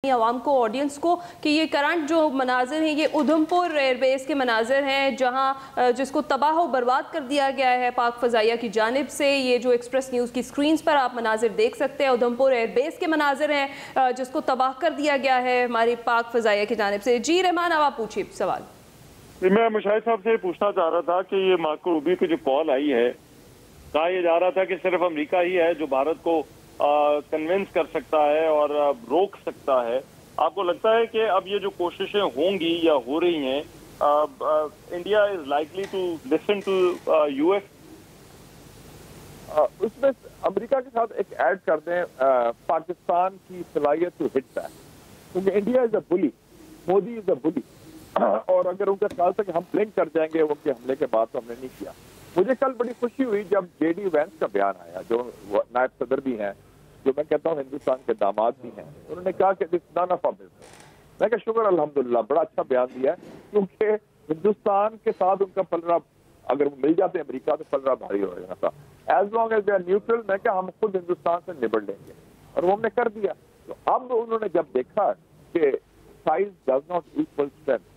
आवाम को, ऑडियंस को, कि ये करंट जो मनाजिर हैं ये उधमपुर एयरबेस के मनाजिर हैं जहां जिसको तबाह व बर्बाद कर दिया गया है पाक फ़ज़ाइया की जानिब से। ये जो एक्सप्रेस न्यूज़ की स्क्रीन्स पर आप मनाजिर देख सकते हैं, उधमपुर एयरबेस के मनाजिर हैं जिसको तबाह कर दिया गया है हमारी पाक फ़ज़ाइया की जानिब से। जी रहमान, अब आप पूछिए सवाल। मैं मुशाहिद साहब से पूछना चाह रहा था कि ये मार्को रूबियो की जो कॉल आई है, कहा यह जा रहा था कि सिर्फ अमेरिका ही है जो भारत को कन्विंस कर सकता है और रोक सकता है। आपको लगता है कि अब ये जो कोशिशें होंगी या हो रही हैं, India is likely to listen to US? उसमें अमेरिका के साथ एक ऐड कर दें पाकिस्तान की सलाहियत टू हिट बैक, क्योंकि India is a bully, Modi is a bully. और अगर उनका ख्याल था कि हम ब्लिंक कर जाएंगे उनके हमले के बाद, तो हमने नहीं किया। मुझे कल बड़ी खुशी हुई जब जेडी वैंस का बयान आया, जो नायब सदर भी हैं, जो मैं कहता हूँ हिंदुस्तान के दामाद भी हैं। उन्होंने कहा कि this none of our business. मैं कहा शुक्र अल्हम्दुलिल्लाह, बड़ा अच्छा बयान दिया है, क्योंकि हिंदुस्तान के साथ उनका पलड़ा अगर वो मिल जाते अमेरिका तो पलड़ा भारी हो जाना था। As long as they are neutral, मैं क्या हम खुद हिंदुस्तान से निबड़ लेंगे, और वो हमने कर दिया। तो अब उन्होंने जब देखा कि size does not equal strength,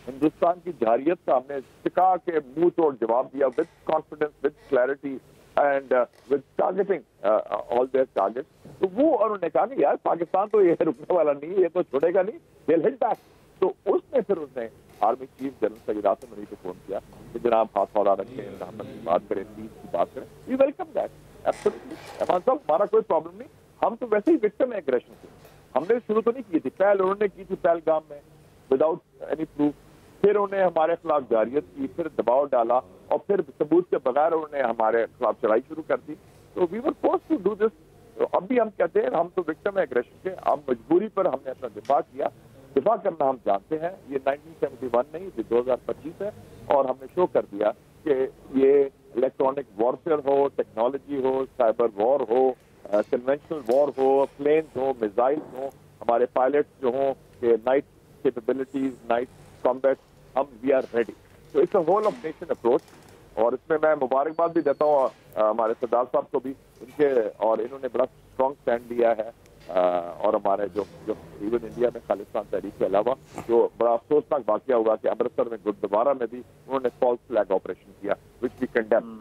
Hindustan की जारियत का हमने टिका के मुंह तोड़ जवाब दिया, with confidence, with clarity and with targeting all their target. तो वो उन्होंने कहा कि यार पाकिस्तान तो ये रुकने वाला नहीं है, ये तो छोड़ेगा नहीं, विल हिट बैक। तो उसने फिर उसने army chief general Saeed Asim Munir को फोन किया कि जनाब हाथ हौला रखें, रहमत की बात करें, पीस की बात करें। We welcome that absolutely. Rahman साहब, हमारा कोई प्रॉब्लम नहीं, हम तो वैसे ही विक्टिम है एग्रेशन से। हमने शुरू तो नहीं की थी, पहल उन्होंने की थी पहलगाम में विदाउट एनी प्रूफ, फिर उन्हें हमारे खिलाफ जारियत की, फिर दबाव डाला, और फिर सबूत के बगैर उन्होंने हमारे खिलाफ चढ़ाई शुरू कर दी। तो we were forced to do this. तो अब भी हम कहते हैं हम तो विक्टिम है एग्रेशन के, अब मजबूरी पर हमने अपना दिफा किया। दिफा करना हम जानते हैं, ये 1971 नहीं, ये 2025 है, और हमने शो कर दिया कि ये इलेक्ट्रॉनिक वॉरफेयर हो, टेक्नोलॉजी हो, साइबर वॉर हो, कन्वेंशनल वॉर हो, प्लेन्स हो, मिसाइल हो, हमारे पायलट्स जो हों, नाइट कैपेबिलिटीज, नाइट कॉम्बैट, हम वी आर रेडी। तो it's a whole of nation approach, और इसमें मैं मुबारकबाद भी देता हूँ हमारे सरदार साहब को भी, इनके, और इन्होंने बड़ा स्ट्रॉन्ग स्टैंड लिया है। और हमारे जो जो इवन इंडिया में खालिस्तान तहरीक के अलावा जो बड़ा अफसोसनाक वाकया हुआ कि अमृतसर में गुरुद्वारा में भी उन्होंने फॉल्स फ्लैग ऑपरेशन किया, विच वी कंडेम।